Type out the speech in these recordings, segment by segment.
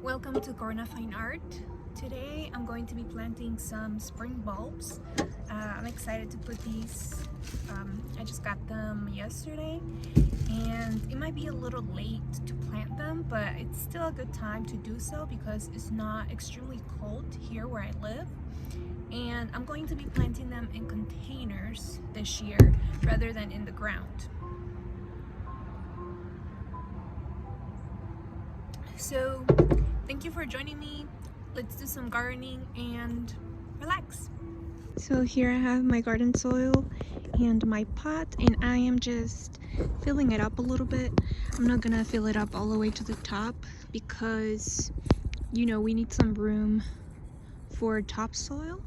Welcome to Corna Fine Art. Today I'm going to be planting some spring bulbs. I'm excited to put these. I just got them yesterday and it might be a little late to plant them, but it's still a good time to do so because it's not extremely cold here where I live. And I'm going to be planting them in containers this year rather than in the ground. So thank you for joining me. Let's do some gardening and relax. So here I have my garden soil and my pot, and I am just filling it up a little bit. I'm not gonna fill it up all the way to the top because, you know, we need some room for topsoil.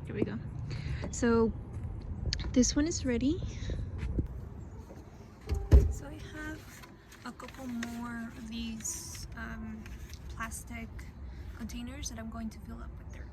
Here we go. So this one is ready. So I have a couple more of these plastic containers that I'm going to fill up with dirt.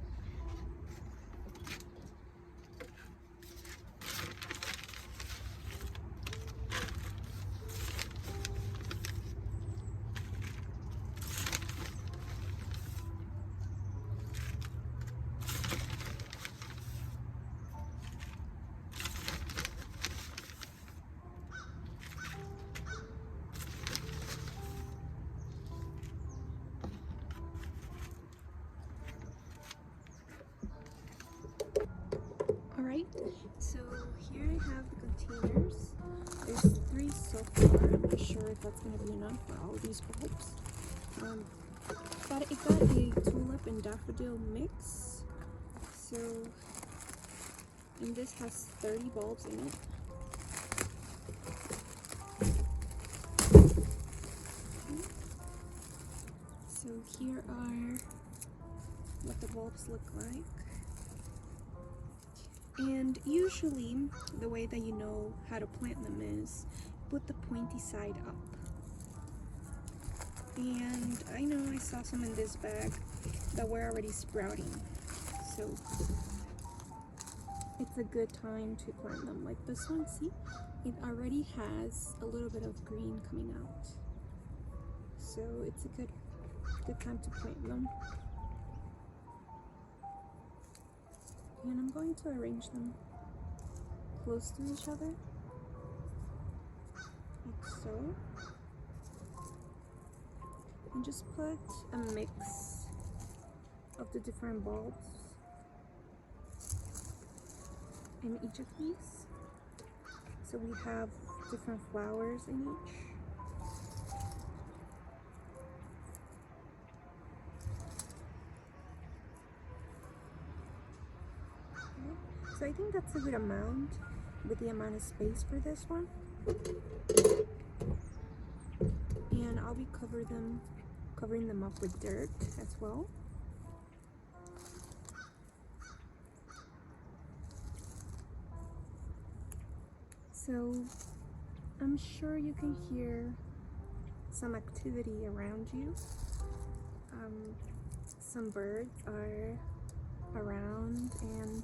Alright, so here I have the containers. There's 3 so far. I'm not sure if that's going to be enough for all these bulbs. It got a tulip and daffodil mix. So, and this has 30 bulbs in it. So here are what the bulbs look like. And usually the way that you know how to plant them is put the pointy side up. And I know I saw some in this bag that were already sprouting, so it's a good time to plant them. Like this one, see? It already has a little bit of green coming out. So it's a good time to plant them. And I'm going to arrange them close to each other, like so. And just put a mix of the different bulbs in each of these. So we have different flowers in each. So I think that's a good amount with the amount of space for this one. And I'll be covering them up with dirt as well. So I'm sure you can hear some activity around you. Some birds are around, and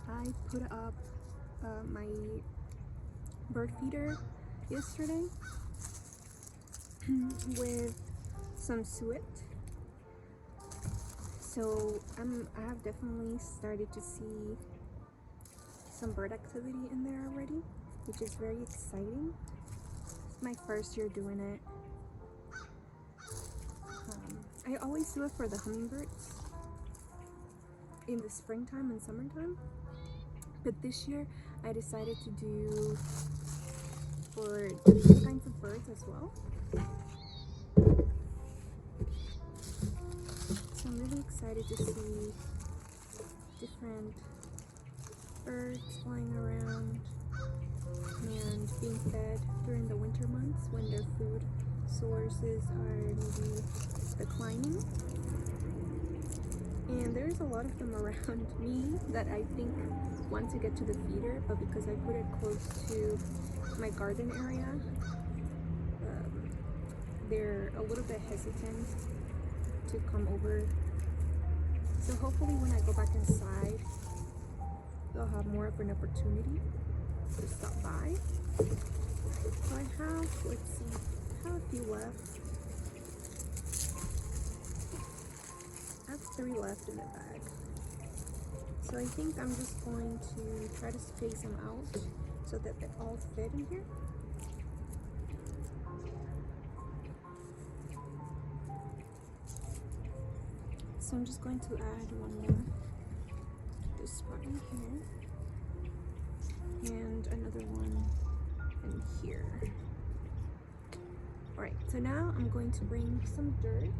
I put up my bird feeder yesterday with some suet. So I have definitely started to see some bird activity in there already, which is very exciting. It's my first year doing it. I always do it for the hummingbirds in the springtime and summertime, but this year I decided to do for different kinds of birds as well. So I'm really excited to see different birds flying around and being fed during the winter months when their food sources are maybe declining. And there's a lot of them around me that I think want to get to the feeder, but because I put it close to my garden area, they're a little bit hesitant to come over. So hopefully when I go back inside, have more of an opportunity to stop by. So I have, let's see, I have a few left. I have 3 left in the bag. So I think I'm just going to try to space them out so that they all fit in here. So I'm just going to add one more to this spot in here and another one in here. Alright, so now I'm going to bring some dirt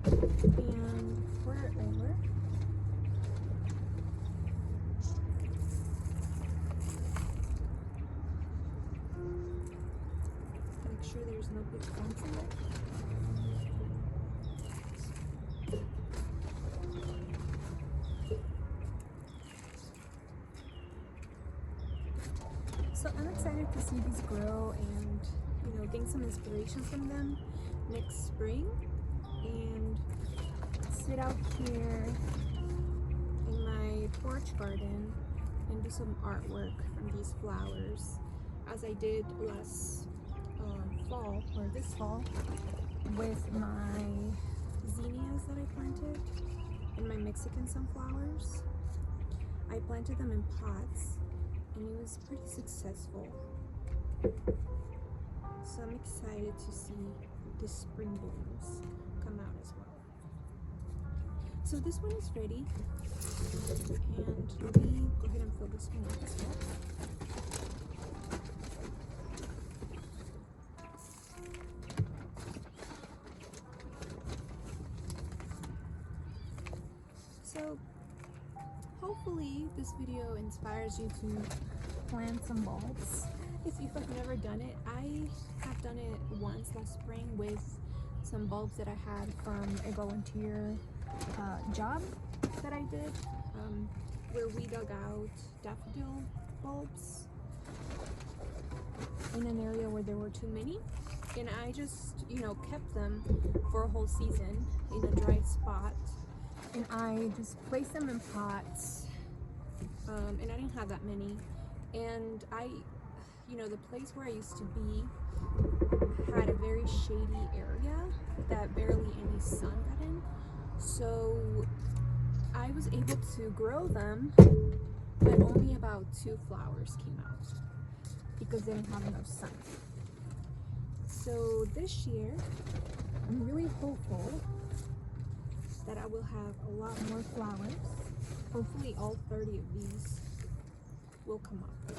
and pour it over. Make sure there's no big clumps in it. So I'm excited to see these grow and, you know, gain some inspiration from them next spring and sit out here in my porch garden and do some artwork from these flowers as I did last fall, or this fall, with my zinnias that I planted and my Mexican sunflowers. I planted them in pots and it was pretty successful. So I'm excited to see the spring blooms come out as well. So this one is ready, and let me go ahead and fill this one up as well. So hopefully this video inspires you to plant some bulbs. If you have never done it, I have done it once last spring with some bulbs that I had from a volunteer job that I did, where we dug out daffodil bulbs in an area where there were too many, and I just, you know, kept them for a whole season in a dry spot, and I just placed them in pots, and I didn't have that many, and you know, the place where I used to be had a very shady area that barely any sun got in, so I was able to grow them, but only about 2 flowers came out because they didn't have enough sun. So this year I'm really hopeful that I will have a lot more flowers. Hopefully all 30 of these will come up.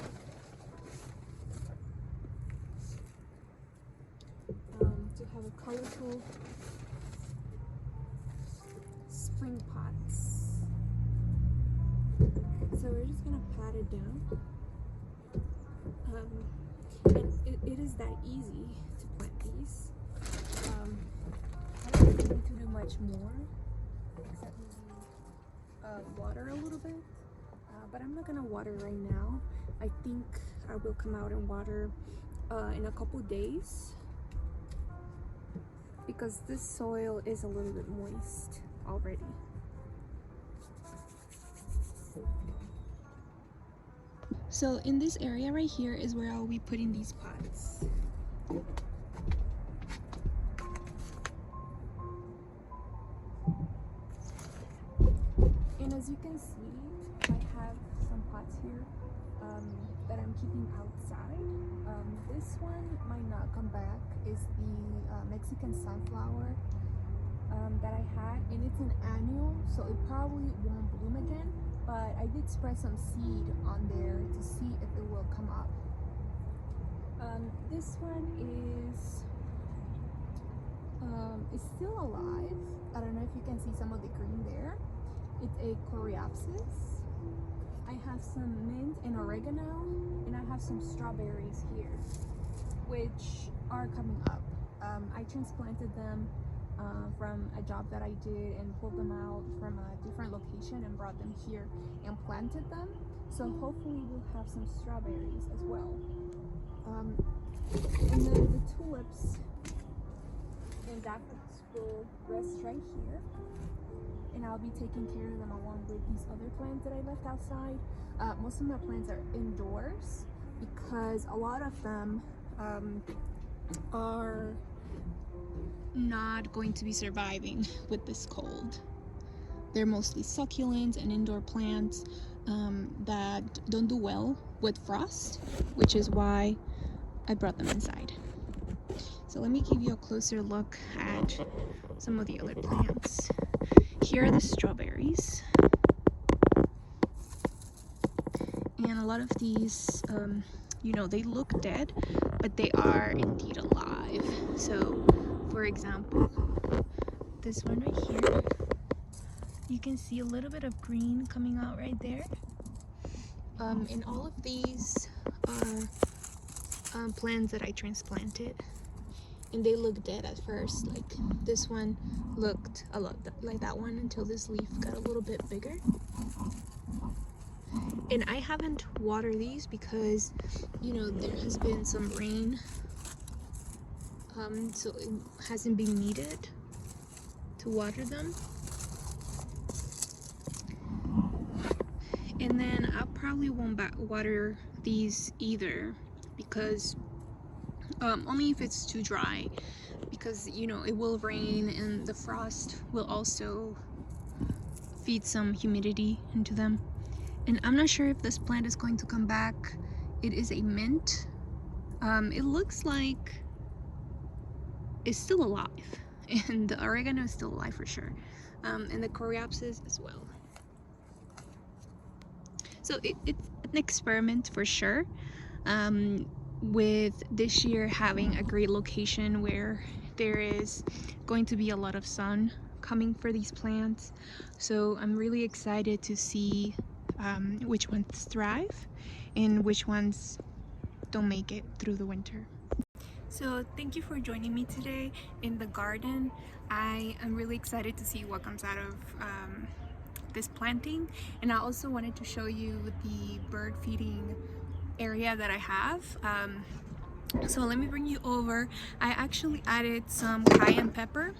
To have a colorful spring pots. So we're just gonna pat it down. And it is that easy to plant these. I don't think we need to do much more except maybe water a little bit. But I'm not gonna water right now. I think I will come out and water in a couple days, because this soil is a little bit moist already. So in this area right here is where I'll be putting these pots. And as you can see, I have some pots here that I'm keeping outside. This one might not come back. Is the Mexican sunflower that I had, and it's an annual, so it probably won't bloom again, but I did spread some seed on there to see if it will come up. This one is still alive. I don't know if you can see some of the green there. It's a coreopsis. I have some mint and oregano, and I have some strawberries here, which are coming up. I transplanted them from a job that I did and pulled them out from a different location and brought them here and planted them. So hopefully we'll have some strawberries as well. And then the tulips and daffodils will rest right here. and I'll be taking care of them along with these other plants that I left outside. Most of my plants are indoors because a lot of them are not going to be surviving with this cold. They're mostly succulents and indoor plants that don't do well with frost, which is why I brought them inside. So let me give you a closer look at some of the other plants. Here are the strawberries. And a lot of these, you know, they look dead, but they are indeed alive. So, for example, this one right here, you can see a little bit of green coming out right there. And all of these are plants that I transplanted, and they look dead at first. Like this one looked a lot like that one until this leaf got a little bit bigger. And I haven't watered these because, you know, there has been some rain, so it hasn't been needed to water them. And then I probably won't water these either because only if it's too dry, because, you know, it will rain and the frost will also feed some humidity into them. And I'm not sure if this plant is going to come back. It is a mint. It looks like it's still alive, and the oregano is still alive for sure, and the coreopsis as well. So it's an experiment for sure, with this year having a great location where there is going to be a lot of sun coming for these plants. So I'm really excited to see which ones thrive and which ones don't make it through the winter. So thank you for joining me today in the garden. I am really excited to see what comes out of this planting, and I also wanted to show you the bird feeding area that I have. So let me bring you over. I actually added some cayenne pepper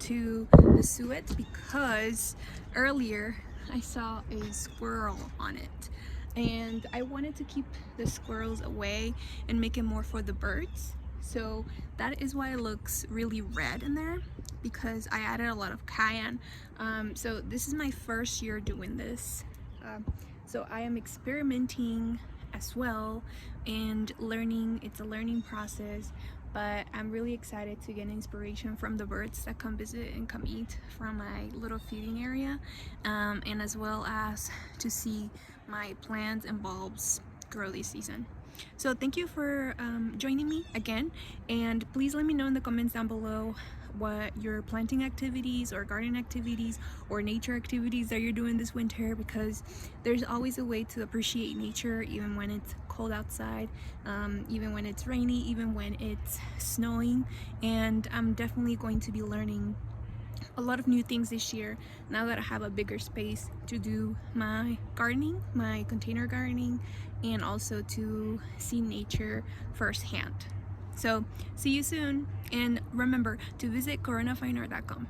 to the suet because earlier I saw a squirrel on it, and I wanted to keep the squirrels away and make it more for the birds. So that is why it looks really red in there, because I added a lot of cayenne. So this is my first year doing this. So I am experimenting as well and learning. It's a learning process, but I'm really excited to get inspiration from the birds that come visit and come eat from my little feeding area, and as well as to see my plants and bulbs grow this season. So thank you for joining me again, and please let me know in the comments down below what your planting activities or garden activities or nature activities that you're doing this winter, because there's always a way to appreciate nature even when it's cold outside, even when it's rainy, even when it's snowing. And I'm definitely going to be learning a lot of new things this year now that I have a bigger space to do my gardening, my container gardening, and also to see nature firsthand. So see you soon, and remember to visit coronafineart.com.